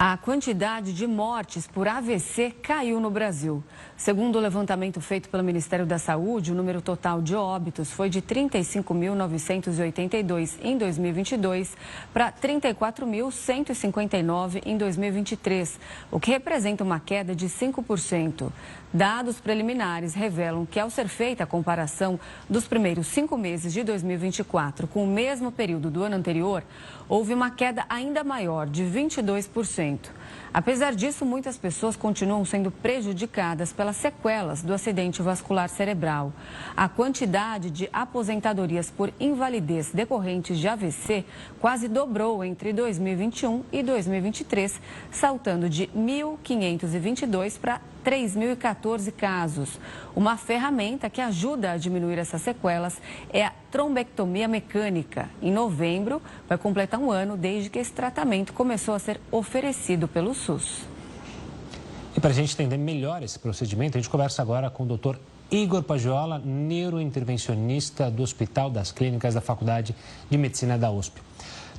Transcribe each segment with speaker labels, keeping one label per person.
Speaker 1: A quantidade de mortes por AVC caiu no Brasil. Segundo o levantamento feito pelo Ministério da Saúde, o número total de óbitos foi de 35.982 em 2022 para 34.159 em 2023, o que representa uma queda de 5%. Dados preliminares revelam que, ao ser feita a comparação dos primeiros 5 meses de 2024 com o mesmo período do ano anterior, houve uma queda ainda maior, de 22%. Apesar disso, muitas pessoas continuam sendo prejudicadas pelas sequelas do acidente vascular cerebral. A quantidade de aposentadorias por invalidez decorrentes de AVC quase dobrou entre 2021 e 2023, saltando de 1.522 para 3.014 casos. Uma ferramenta que ajuda a diminuir essas sequelas é a trombectomia mecânica. Em novembro, vai completar um ano desde que esse tratamento começou a ser oferecido pelo SUS.
Speaker 2: E para a gente entender melhor esse procedimento, a gente conversa agora com o Dr. Igor Pagiola, neurointervencionista do Hospital das Clínicas da Faculdade de Medicina da USP.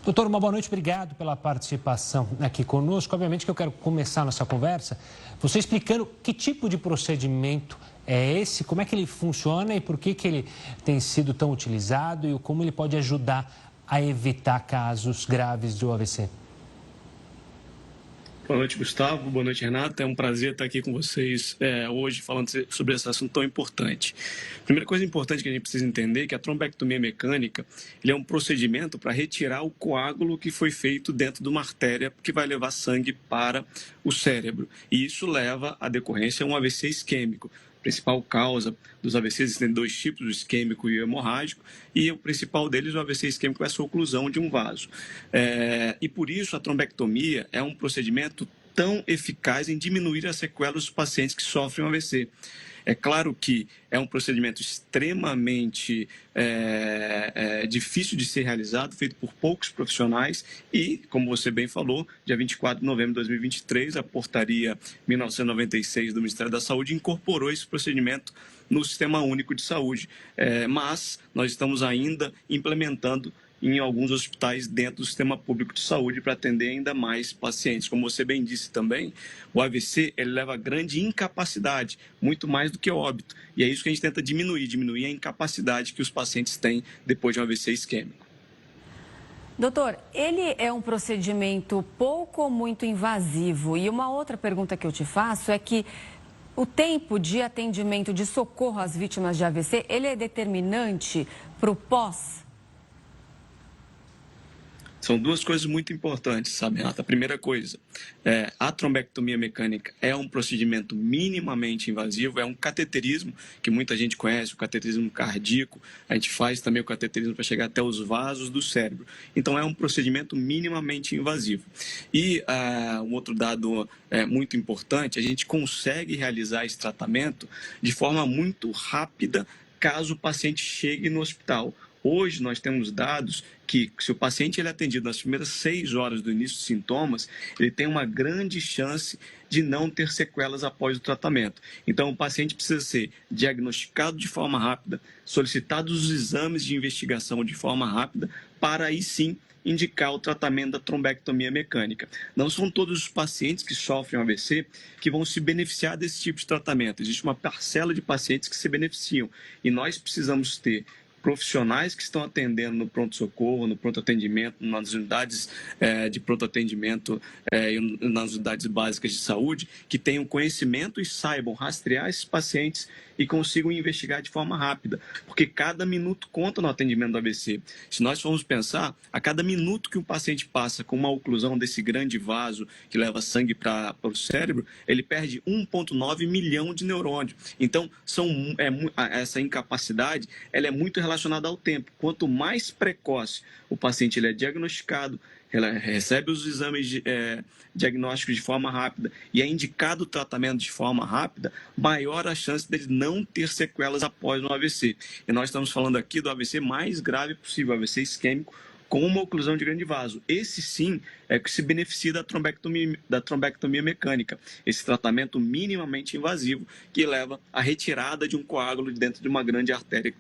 Speaker 2: Doutor, uma boa noite, obrigado pela participação aqui conosco. Obviamente que eu quero começar nossa conversa você explicando que tipo de procedimento é esse, como é que ele funciona e por que ele tem sido tão utilizado e como ele pode ajudar a evitar casos graves do AVC.
Speaker 3: Boa noite, Gustavo. Boa noite, Renata. É um prazer estar aqui com vocês hoje falando sobre esse assunto tão importante. Primeira coisa importante que a gente precisa entender é que a trombectomia mecânica ele é um procedimento para retirar o coágulo que foi feito dentro de uma artéria que vai levar sangue para o cérebro. E isso leva à decorrência a um AVC isquêmico. A principal causa dos AVCs, existem 2 tipos, o isquêmico e o hemorrágico, e o principal deles, o AVC isquêmico, é a oclusão de um vaso. E por isso a trombectomia é um procedimento tão eficaz em diminuir as sequelas dos pacientes que sofrem um AVC. É claro que é um procedimento extremamente difícil de ser realizado, feito por poucos profissionais e, como você bem falou, dia 24 de novembro de 2023, a portaria 1996 do Ministério da Saúde incorporou esse procedimento no Sistema Único de Saúde, mas nós estamos ainda implementando em alguns hospitais dentro do sistema público de saúde para atender ainda mais pacientes. Como você bem disse também, o AVC ele leva a grande incapacidade, muito mais do que óbito. E é isso que a gente tenta diminuir a incapacidade que os pacientes têm depois de um AVC isquêmico.
Speaker 1: Doutor, ele é um procedimento pouco ou muito invasivo? E uma outra pergunta que eu te faço é que o tempo de atendimento, de socorro às vítimas de AVC, ele é determinante para o pós?
Speaker 3: São 2 coisas muito importantes, sabe, Renata? A primeira coisa, a trombectomia mecânica é um procedimento minimamente invasivo, é um cateterismo que muita gente conhece, o cateterismo cardíaco, a gente faz também o cateterismo para chegar até os vasos do cérebro. Então, é um procedimento minimamente invasivo. E um outro dado muito importante, a gente consegue realizar esse tratamento de forma muito rápida, caso o paciente chegue no hospital. Hoje nós temos dados que se o paciente ele é atendido nas primeiras 6 horas do início dos sintomas, ele tem uma grande chance de não ter sequelas após o tratamento. Então o paciente precisa ser diagnosticado de forma rápida, solicitados os exames de investigação de forma rápida, para aí sim indicar o tratamento da trombectomia mecânica. Não são todos os pacientes que sofrem AVC que vão se beneficiar desse tipo de tratamento. Existe uma parcela de pacientes que se beneficiam e nós precisamos ter profissionais que estão atendendo no pronto-socorro, no pronto-atendimento, nas unidades de pronto-atendimento e nas unidades básicas de saúde, que tenham conhecimento e saibam rastrear esses pacientes e consigam investigar de forma rápida, porque cada minuto conta no atendimento do AVC. Se nós formos pensar, a cada minuto que um paciente passa com uma oclusão desse grande vaso que leva sangue para o cérebro, ele perde 1,9 milhão de neurônios. Então, essa incapacidade ela é muito relacionada ao tempo. Quanto mais precoce o paciente ele é diagnosticado, ela recebe os exames diagnósticos de forma rápida e é indicado o tratamento de forma rápida, maior a chance dele não ter sequelas após um AVC. E nós estamos falando aqui do AVC mais grave possível, o AVC isquêmico, com uma oclusão de grande vaso. Esse sim é que se beneficia da trombectomia mecânica, esse tratamento minimamente invasivo que leva à retirada de um coágulo dentro de uma grande artéria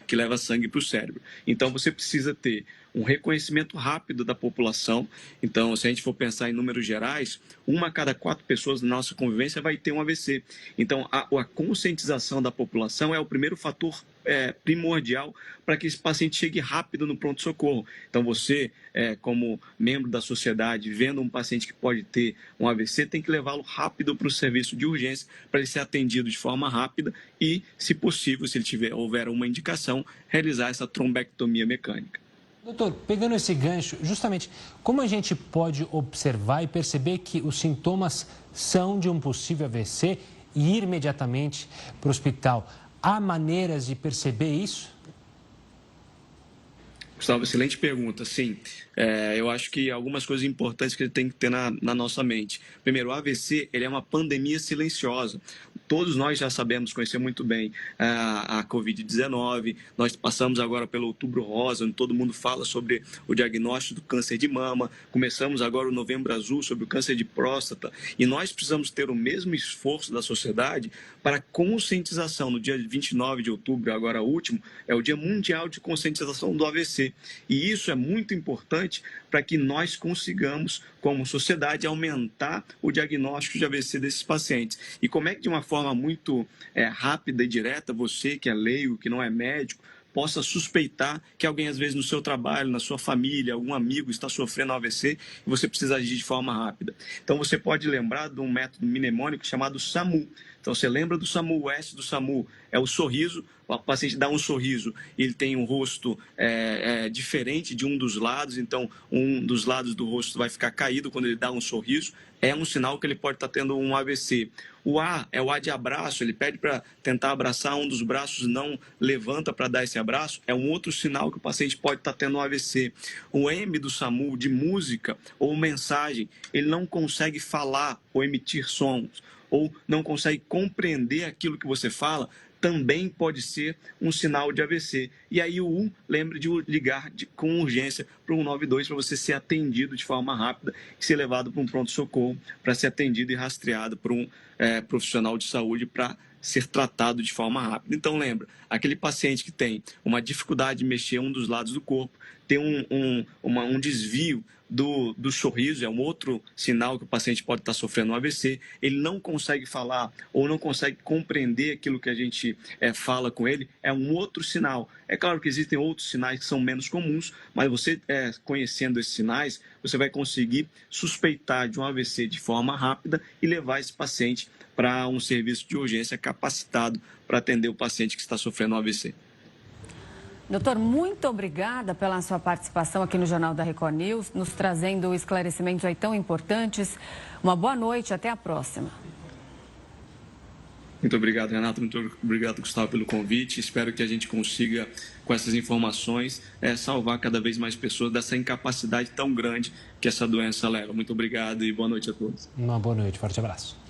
Speaker 3: que leva sangue para o cérebro. Então você precisa ter um reconhecimento rápido da população. Então, se a gente for pensar em números gerais, 1 a cada 4 pessoas na nossa convivência vai ter um AVC. Então, a conscientização da população é o primeiro fator primordial para que esse paciente chegue rápido no pronto-socorro. Então, você, como membro da sociedade, vendo um paciente que pode ter um AVC, tem que levá-lo rápido para o serviço de urgência para ele ser atendido de forma rápida e, se possível, se ele houver uma indicação, realizar essa trombectomia mecânica.
Speaker 2: Doutor, pegando esse gancho, justamente, como a gente pode observar e perceber que os sintomas são de um possível AVC e ir imediatamente para o hospital? Há maneiras de perceber isso?
Speaker 3: Gustavo, excelente pergunta. Sim, eu acho que algumas coisas importantes que ele tem que ter na nossa mente. Primeiro, o AVC ele é uma pandemia silenciosa. Todos nós já sabemos conhecer muito bem a Covid-19. Nós passamos agora pelo Outubro Rosa, onde todo mundo fala sobre o diagnóstico do câncer de mama. Começamos agora o Novembro Azul sobre o câncer de próstata. E nós precisamos ter o mesmo esforço da sociedade para a conscientização. No dia 29 de outubro, agora último, é o Dia Mundial de Conscientização do AVC. E isso é muito importante para que nós consigamos, como sociedade, aumentar o diagnóstico de AVC desses pacientes. E como é que, de uma forma muito rápida e direta, você que é leigo, que não é médico, possa suspeitar que alguém, às vezes, no seu trabalho, na sua família, algum amigo está sofrendo AVC e você precisa agir de forma rápida. Então, você pode lembrar de um método mnemônico chamado SAMU. Então, você lembra do SAMU, o S do SAMU é o sorriso, o paciente dá um sorriso, ele tem um rosto diferente de um dos lados, então um dos lados do rosto vai ficar caído quando ele dá um sorriso, é um sinal que ele pode estar tendo um AVC. O A é o A de abraço, ele pede para tentar abraçar um dos braços, não levanta para dar esse abraço, é um outro sinal que o paciente pode estar tendo um AVC. O M do SAMU, de música ou mensagem, ele não consegue falar ou emitir sons, ou não consegue compreender aquilo que você fala, também pode ser um sinal de AVC. E aí o 1, lembre de ligar com urgência para o 192 para você ser atendido de forma rápida e ser levado para um pronto-socorro para ser atendido e rastreado por um profissional de saúde para ser tratado de forma rápida. Então lembra, aquele paciente que tem uma dificuldade de mexer um dos lados do corpo, tem um desvio do sorriso, é um outro sinal que o paciente pode estar sofrendo um AVC, ele não consegue falar ou não consegue compreender aquilo que a gente fala com ele, é um outro sinal. É claro que existem outros sinais que são menos comuns, mas você conhecendo esses sinais, você vai conseguir suspeitar de um AVC de forma rápida e levar esse paciente para um serviço de urgência capacitado para atender o paciente que está sofrendo um AVC.
Speaker 1: Doutor, muito obrigada pela sua participação aqui no Jornal da Record News, nos trazendo esclarecimentos aí tão importantes. Uma boa noite, até a próxima.
Speaker 3: Muito obrigado, Renato. Muito obrigado, Gustavo, pelo convite. Espero que a gente consiga, com essas informações, salvar cada vez mais pessoas dessa incapacidade tão grande que essa doença leva. Muito obrigado e boa noite a todos.
Speaker 2: Uma boa noite, forte abraço.